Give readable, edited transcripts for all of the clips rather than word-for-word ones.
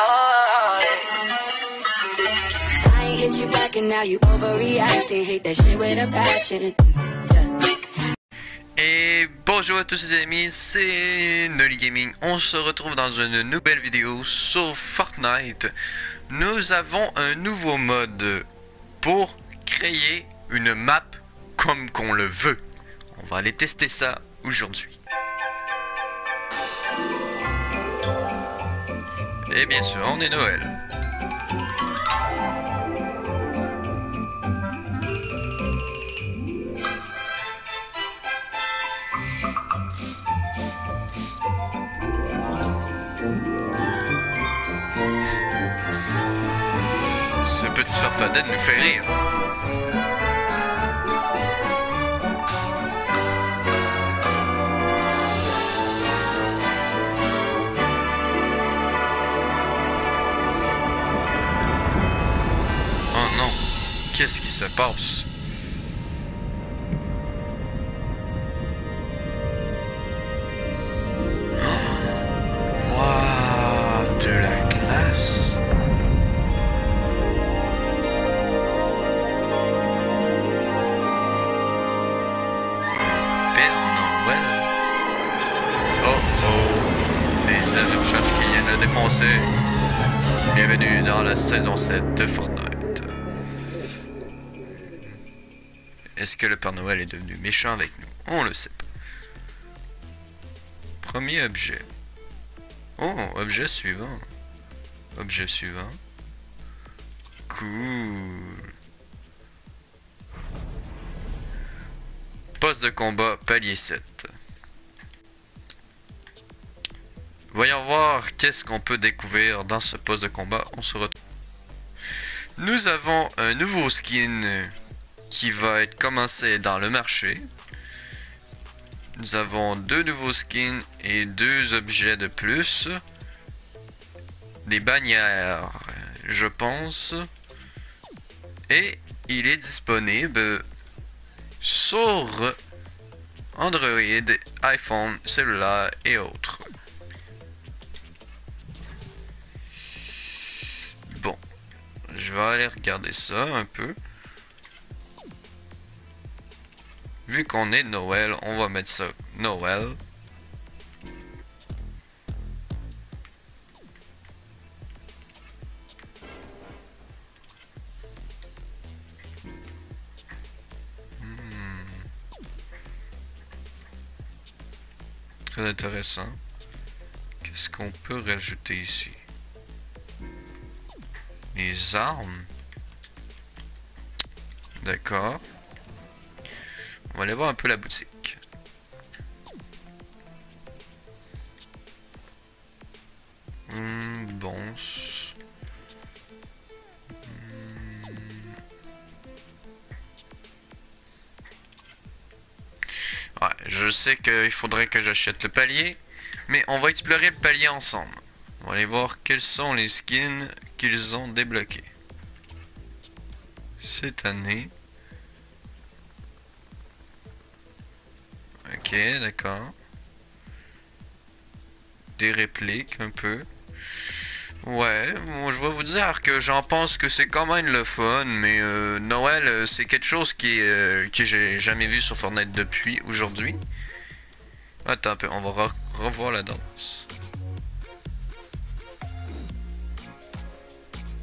I ain't hit you back and now you overreacting. Hate that shit with a passion. Et bonjour à tous les amis, c'est Nolly Gaming. On se retrouve dans une nouvelle vidéo sur Fortnite. Nous avons un nouveau mode pour créer une map comme qu'on le veut. On va aller tester ça aujourd'hui. Et bien sûr, on est Noël. Ce petit farfadet nous fait rire. Oh non, qu'est-ce qui se passe? Waouh, de la classe. Qui viennent de défoncer. Bienvenue dans la saison 7 de Fortnite. Est-ce que le Père Noël est devenu méchant avec nous? On le sait pas. Premier objet. Oh, objet suivant. Objet suivant. Cool. Poste de combat, palier 7. Voyons voir qu'est-ce qu'on peut découvrir dans ce poste de combat. On se retrouve. Nous avons un nouveau skin qui va être commencé dans le marché. Nous avons deux nouveaux skins et deux objets de plus. Des bannières, je pense. Et il est disponible sur Android, iPhone, cellulaire et autres. Je vais aller regarder ça un peu. Vu qu'on est Noël, on va mettre ça Noël. Très intéressant. Qu'est-ce qu'on peut rajouter ici? Les armes. D'accord. On va aller voir un peu la boutique. Bon. Ouais, je sais qu'il faudrait que j'achète le palier, mais on va explorer le palier ensemble. On va aller voir quels sont les skins qu'ils ont débloqués cette année. Ok, d'accord. Des répliques un peu. Ouais, bon, je vais vous dire que j'en pense que c'est quand même le fun, mais Noël, c'est quelque chose que j'ai jamais vu sur Fortnite depuis aujourd'hui. Attends un peu, on va revoir la danse.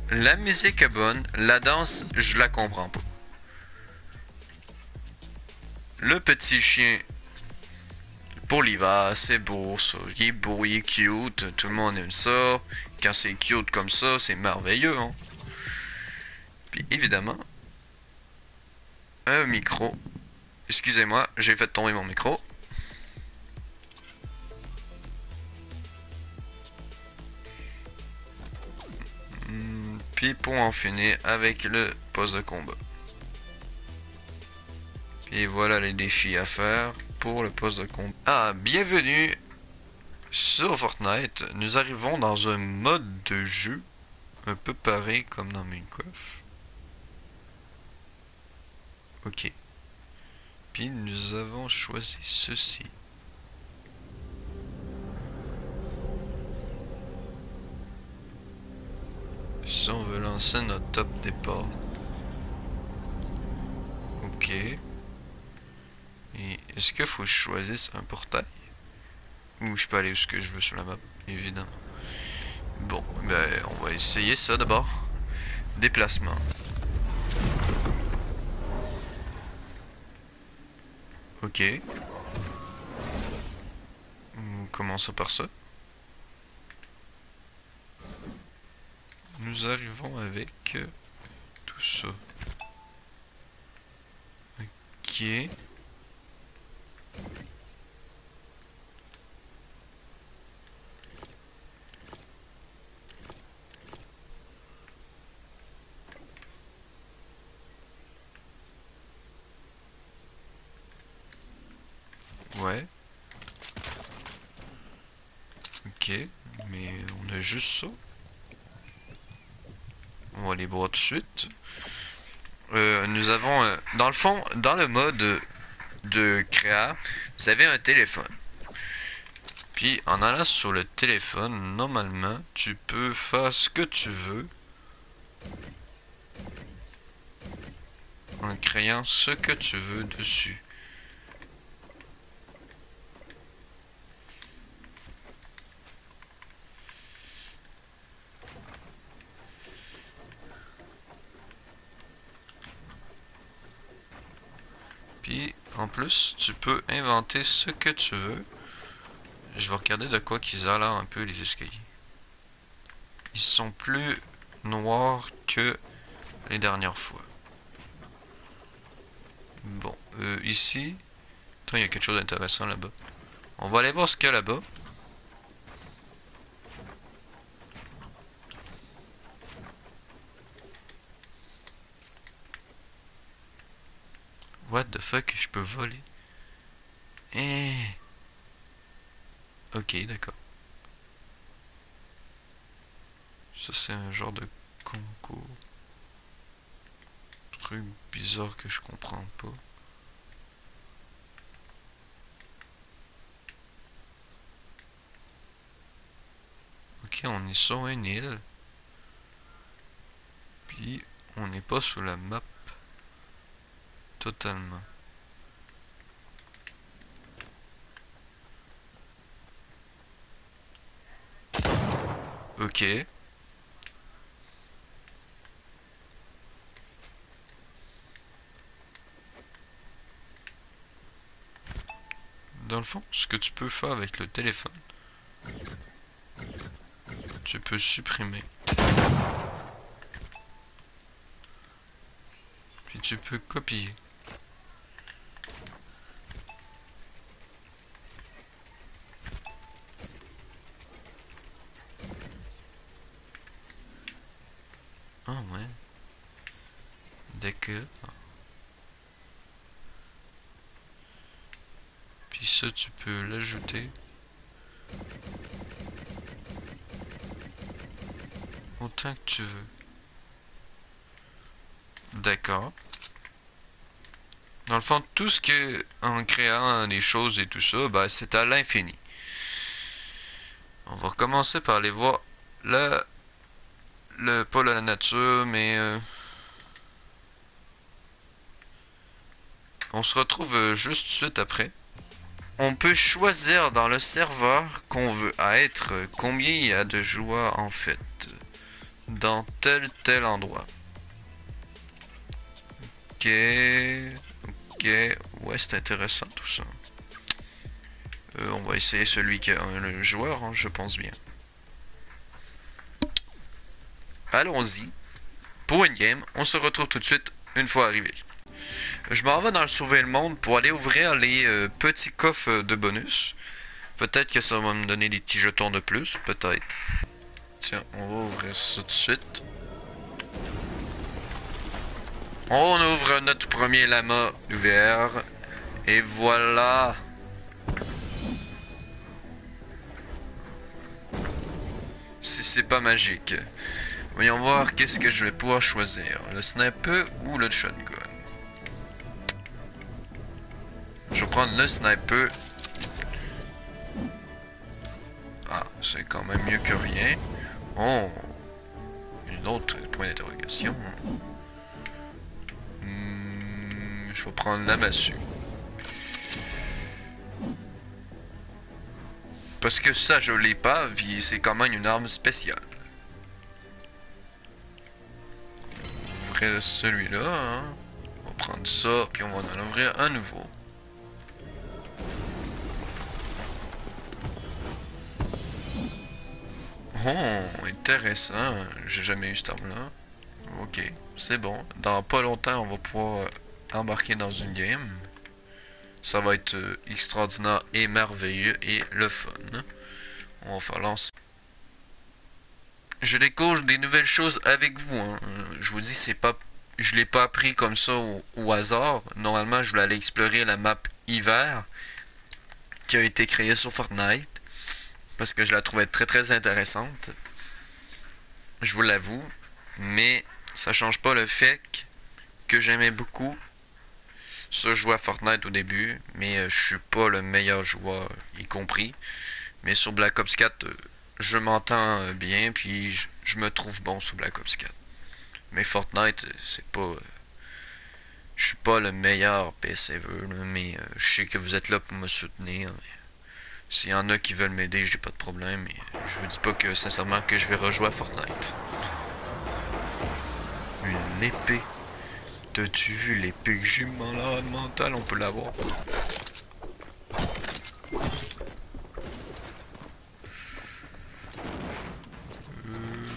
La musique est bonne, la danse, je la comprends pas. Le petit chien pour l'hiver, c'est beau ça. Il est beau, il est cute, tout le monde aime ça. Quand c'est cute comme ça, c'est merveilleux. Hein? Puis évidemment, un micro. Excusez-moi, j'ai fait tomber mon micro. Puis pour en finir avec le poste de combat. Puis voilà les défis à faire pour le poste de combat. Ah, bienvenue sur Fortnite. Nous arrivons dans un mode de jeu un peu pareil comme dans Minecraft. Ok. Puis nous avons choisi ceci. Si on veut lancer notre top départ. Ok. Et est-ce qu'il faut que je choisisse un portail? Ou je peux aller où ce que je veux sur la map, évidemment. Bon, ben on va essayer ça d'abord. Déplacement. Ok. Commençons par ça. Nous arrivons avec tout ça. Ok. Ouais. Ok. Mais on a juste ça. On va les boire tout de suite. Nous avons, dans le fond, dans le mode de créa, vous avez un téléphone. Puis en allant sur le téléphone, normalement, tu peux faire ce que tu veux. En créant ce que tu veux dessus. Puis en plus, tu peux inventer ce que tu veux. Je vais regarder de quoi qu'ils ont l'air un peu les escaliers. Ils sont plus noirs que les dernières fois. Bon, ici... Attends, il y a quelque chose d'intéressant là-bas. On va aller voir ce qu'il y a là-bas. What the fuck, je peux voler? Eh... Ok, d'accord. Ça c'est un genre de concours. Truc bizarre que je comprends pas. Ok, on est sur une île. Puis on n'est pas sur la map totalement. Ok. Dans le fond, ce que tu peux faire avec le téléphone, tu peux supprimer. Puis tu peux copier. Ah ouais. D'accord. Puis ça, tu peux l'ajouter. Autant que tu veux. D'accord. Dans le fond, tout ce que, en créant des choses et tout ça, bah, c'est à l'infini. On va recommencer par aller voir pas la nature, mais on se retrouve juste tout de suite après. On peut choisir dans le serveur qu'on veut être, combien il y a de joueurs en fait, dans tel endroit. Ok, ok, ouais c'est intéressant tout ça. On va essayer celui qui a un joueur, hein, je pense bien. Allons-y. Pour une game, on se retrouve tout de suite une fois arrivé. Je m'en vais dans le Sauver le Monde pour aller ouvrir les petits coffres de bonus. Peut-être que ça va me donner des petits jetons de plus, peut-être. Tiens, on va ouvrir ça tout de suite. On ouvre notre premier lama ouvert. Et voilà. Si c'est pas magique. Voyons voir qu'est-ce que je vais pouvoir choisir. Le sniper ou le shotgun. Je vais prendre le sniper. Ah, c'est quand même mieux que rien. Oh. une autre point d'interrogation. Je vais prendre la massue. Parce que ça, je l'ai pas, c'est quand même une arme spéciale. Ouvrir celui-là, hein. On va prendre ça, puis on va en ouvrir un nouveau. Oh, intéressant. J'ai jamais eu cette arme-là. Ok, c'est bon. Dans pas longtemps, on va pouvoir embarquer dans une game. Ça va être extraordinaire et merveilleux et le fun. On va faire lancer. Je découvre des nouvelles choses avec vous. Hein. Je vous dis, c'est pas, je l'ai pas appris comme ça au hasard. Normalement, je voulais aller explorer la map hiver qui a été créée sur Fortnite parce que je la trouvais très très intéressante. Je vous l'avoue, mais ça change pas le fait que j'aimais beaucoup ça jouer à Fortnite au début, mais je suis pas le meilleur joueur, y compris. Mais sur Black Ops 4, je m'entends bien, puis je me trouve bon sur Black Ops 4. Mais Fortnite, c'est pas... je suis pas le meilleur PSV, mais je sais que vous êtes là pour me soutenir. S'il y en a qui veulent m'aider, j'ai pas de problème. Mais je vous dis pas que, sincèrement, que je vais rejouer à Fortnite. Une épée. T'as-tu vu l'épée que j'ai malade mental? On peut l'avoir.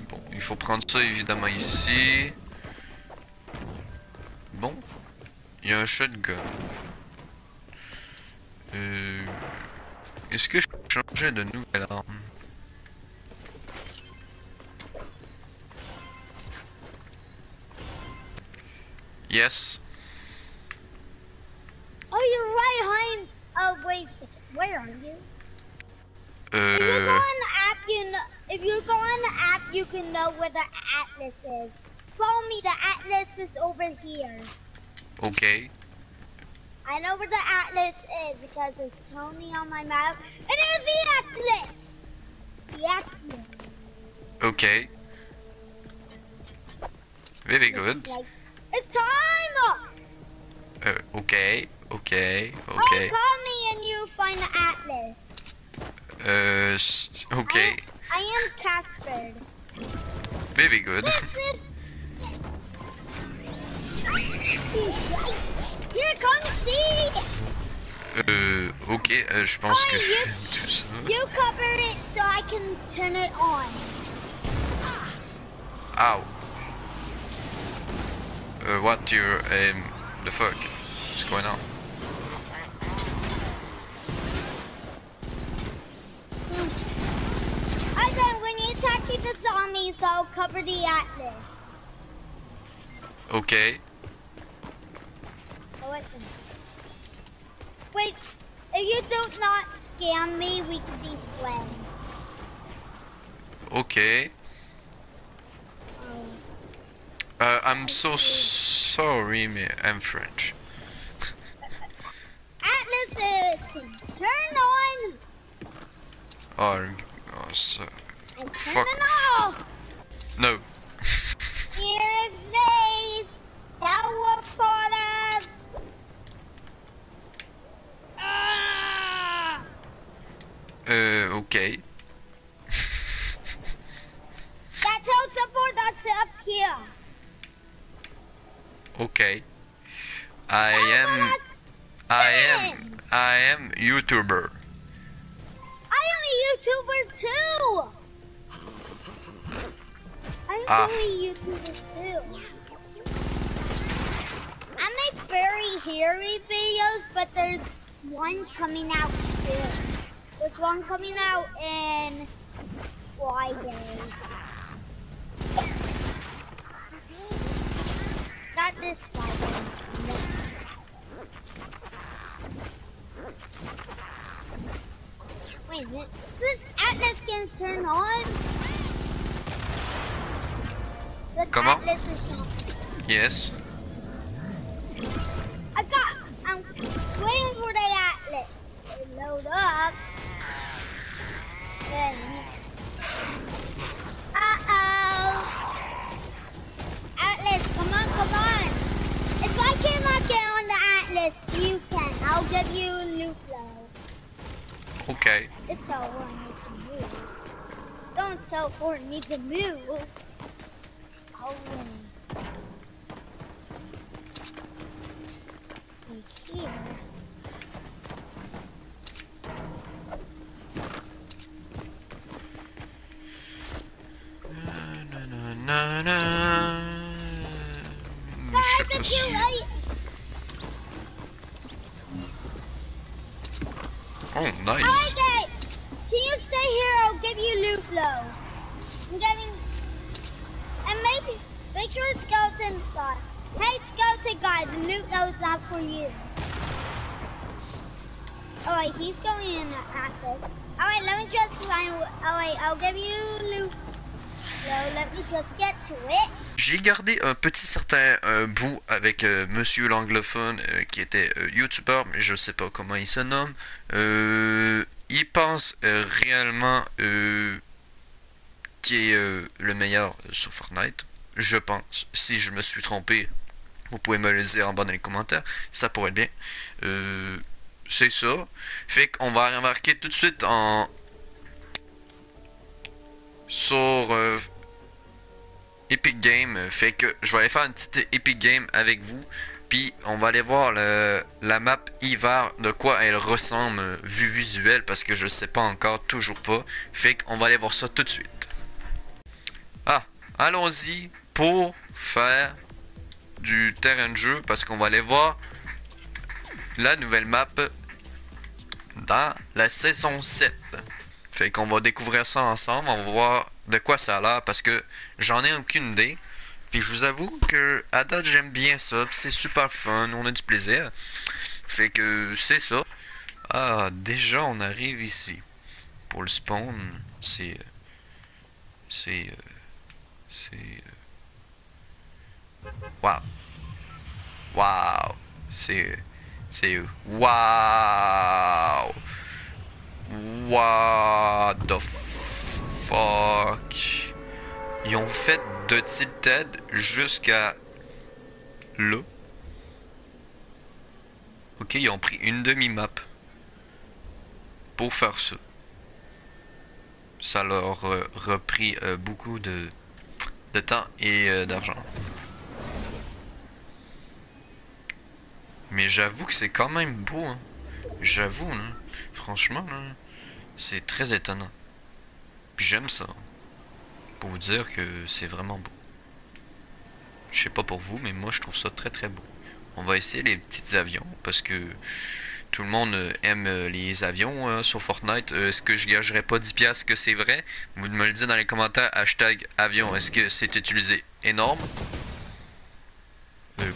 Bon, il faut prendre ça évidemment ici. Bon, il y a un shotgun. Est-ce que je changeais de nouvelle arme? Yes. Oh, you're right, Hein. Oh, wait a second. Where are you? If you go on the app, if you go on the app, you can know where the atlas is. Follow me. The atlas is over here. Okay. I know where the atlas is because it's telling me on my map. And there's the atlas. The atlas. Okay. Very good. It's time! Okay. Oh, call me and you find the atlas. Okay. I am Casper. Very good. This is... Here, come see! Ok, je pense que je fais tout ça. You cover it so I can turn it on. Ow. What your, the fuck? What's going on? And then when you attack the zombies, I'll cover the atlas. Okay. Oh, wait, if you do not scam me, we can be friends. Okay. I'm so sorry, mais I'm French. Atlas, turn on. Oh so... Fuck off. No. Here is these teleporters. Okay. That teleporters up here. Okay. I am YouTuber. I am a YouTuber too. I'm doing YouTuber too. I make very hairy videos, but there's one coming out soon. There's one coming out in Friday. Not this Friday. Wait a minute. Is this Atlas gonna turn on? The Come on. Atlas is gonna... Yes. I'm waiting for the Atlas to load up. Then... Uh-oh. so-and-so one needs to move. So-and-so one needs to move. Oh, here. Guys, it's too late. Oh, nice. Alright, guys. Can you stay here? I'll give you loot low. I'm giving... And make sure Skeleton's got it. Hey, Skeleton guy, the loot low's not for you. Alright, he's going in at this. Alright, let me just find... Alright, I'll give you loot low. Let me just get to it. J'ai gardé un petit certain bout avec Monsieur l'anglophone qui était youtubeur, mais je sais pas comment il se nomme. Il pense réellement qui est le meilleur sur Fortnite. Je pense. Si je me suis trompé, vous pouvez me le dire en bas dans les commentaires. Ça pourrait être bien. C'est ça. Fait qu'on va remarquer tout de suite sur Epic Game. Fait que je vais aller faire une petite Epic Game avec vous. Puis on va aller voir la map hiver, de quoi elle ressemble vue visuelle, parce que je sais pas encore, toujours pas. Fait qu'on va aller voir ça tout de suite. Ah, allons-y pour faire du terrain de jeu, parce qu'on va aller voir la nouvelle map dans la saison 7. Fait qu'on va découvrir ça ensemble, on va voir de quoi ça a l'air, parce que j'en ai aucune idée. Puis je vous avoue que à date j'aime bien ça, c'est super fun, on a du plaisir. Fait que c'est ça. Ah, déjà on arrive ici. Pour le spawn, Waouh. Waouh. C'est waouh. What the fuck. Ils ont fait de Tilted jusqu'à là. Ok, ils ont pris une demi-map pour faire ça. Ça leur a repris beaucoup de temps et d'argent. Mais j'avoue que c'est quand même beau, hein. J'avoue, hein. Franchement, hein, c'est très étonnant. Puis j'aime ça. Pour vous dire que c'est vraiment beau. Je sais pas pour vous, mais moi je trouve ça très très beau. On va essayer les petits avions, parce que tout le monde aime les avions sur Fortnite. Est-ce que je gagerais pas 10$ que c'est vrai? Vous me le dites dans les commentaires, hashtag avion. Est-ce que c'est utilisé? Énorme.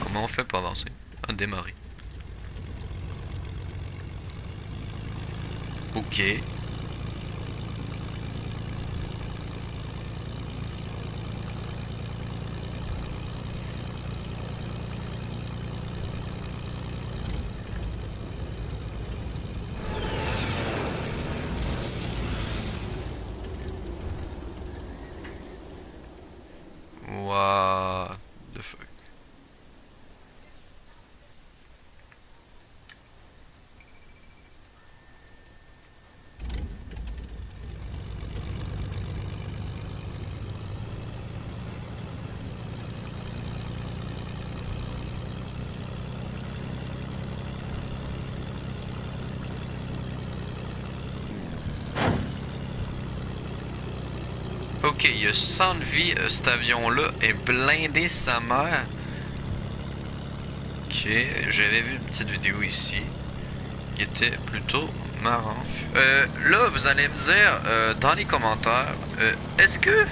Comment on fait pour avancer? Ah, démarrer. Ok. What the fuck? Ok, il y a 100 de vie, cet avion-là est blindé sa mère. Ok, j'avais vu une petite vidéo ici qui était plutôt marrant. Là, vous allez me dire dans les commentaires, est-ce que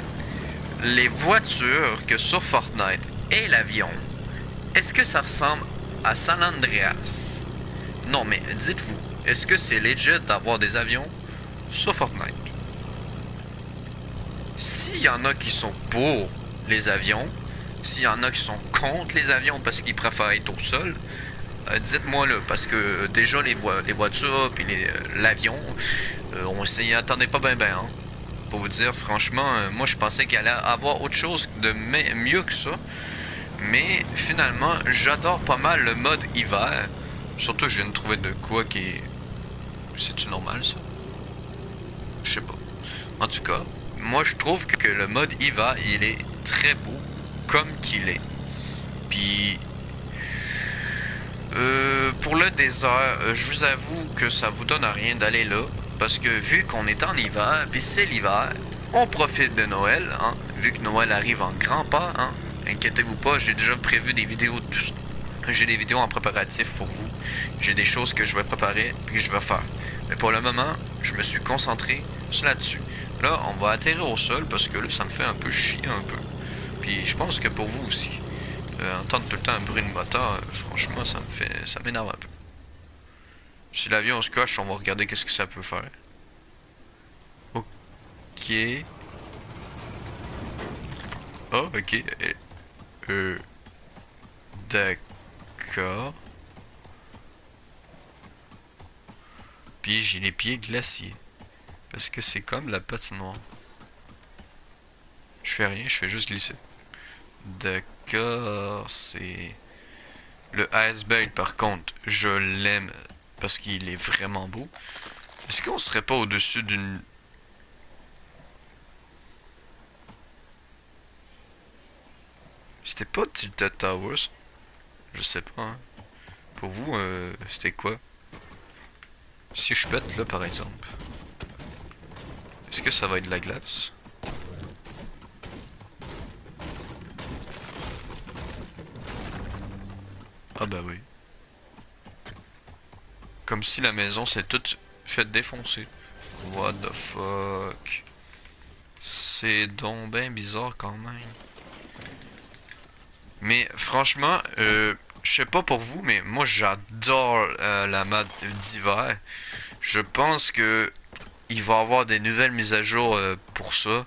les voitures que sur Fortnite et l'avion, est-ce que ça ressemble à San Andreas? Non, mais dites-vous, est-ce que c'est legit d'avoir des avions sur Fortnite? S'il y en a qui sont pour les avions, s'il y en a qui sont contre les avions parce qu'ils préfèrent être au sol, dites-moi là, parce que déjà les voitures puis l'avion, on s'y attendait pas bien hein. Pour vous dire franchement, moi je pensais qu'il allait avoir autre chose de mieux que ça, mais finalement j'adore pas mal le mode hiver. Surtout je viens de trouver de quoi qui est... C'est-tu normal ça? Je sais pas. En tout cas, moi je trouve que le mode hiver, il est très beau comme qu'il est. Puis pour le désert, je vous avoue que ça vous donne à rien d'aller là. Parce que vu qu'on est en hiver, puis c'est l'hiver, on profite de Noël, hein. Vu que Noël arrive en grand pas, hein. Inquiétez-vous pas, j'ai déjà prévu des vidéos de tout ça. J'ai des vidéos en préparatif pour vous. J'ai des choses que je vais préparer et que je vais faire. Mais pour le moment, je me suis concentré là-dessus. Là, on va atterrir au sol parce que là, ça me fait un peu chier un peu. Puis je pense que pour vous aussi. Entendre tout le temps un bruit de moteur, franchement, ça m'énerve un peu. Si l'avion se coche, on va regarder qu'est-ce que ça peut faire. Ok. Oh, ok. D'accord. Puis j'ai les pieds glaciers. Parce que c'est comme la patinoire. Je fais rien, je fais juste glisser. D'accord, c'est... Le iceberg par contre, je l'aime parce qu'il est vraiment beau. Est-ce qu'on serait pas au-dessus d'une... C'était pas Tilted Towers? Je sais pas, hein. Pour vous, c'était quoi? Si je pète là par exemple, est-ce que ça va être de la glace? Ah bah oui. Comme si la maison s'est toute faite défoncer. What the fuck? C'est donc ben bizarre quand même. Mais franchement, je sais pas pour vous, mais moi j'adore la map d'hiver. Je pense que il va y avoir des nouvelles mises à jour pour ça.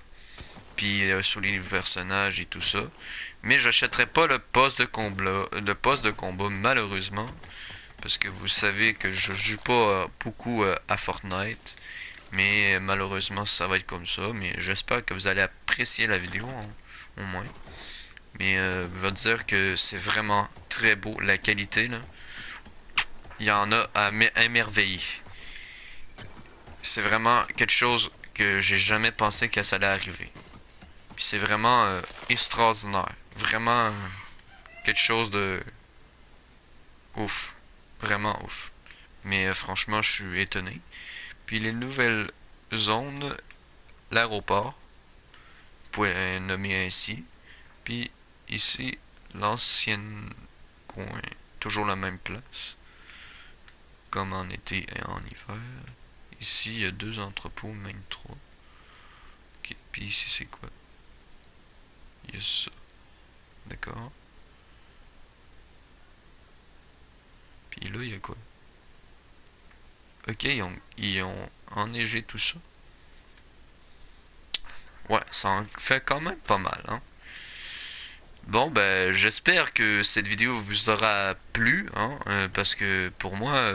Puis sur les personnages et tout ça. Mais j'achèterai pas le poste de combat malheureusement. Parce que vous savez que je joue pas beaucoup à Fortnite. Mais malheureusement ça va être comme ça. Mais j'espère que vous allez apprécier la vidéo au moins. Mais je veux dire que c'est vraiment très beau. La qualité là. Il y en a à émerveiller. C'est vraiment quelque chose que j'ai jamais pensé que ça allait arriver. Puis c'est vraiment extraordinaire. Vraiment quelque chose de ouf. Vraiment ouf. Mais franchement, je suis étonné. Puis les nouvelles zones, l'aéroport, vous pouvez nommer ainsi. Puis ici, l'ancienne coin, toujours la même place. Comme en été et en hiver. Ici, il y a 2 entrepôts, même 3. Ok, puis ici, c'est quoi? Il y a ça. D'accord. Puis là, il y a quoi? Ok, ils ont enneigé tout ça. Ouais, ça en fait quand même pas mal, hein. Bon, ben, j'espère que cette vidéo vous aura plu, hein, parce que pour moi,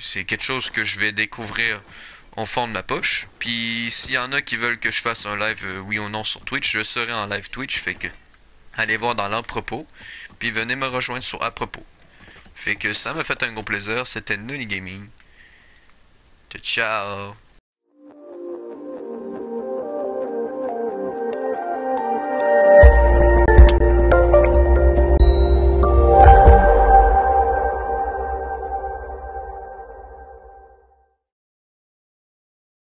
c'est quelque chose que je vais découvrir au fond de ma poche. Puis, s'il y en a qui veulent que je fasse un live, oui ou non, sur Twitch, je serai en live Twitch, fait que allez voir dans l'à-propos, puis venez me rejoindre sur à-propos. Fait que ça m'a fait un gros plaisir, c'était Nuni Gaming. Ciao!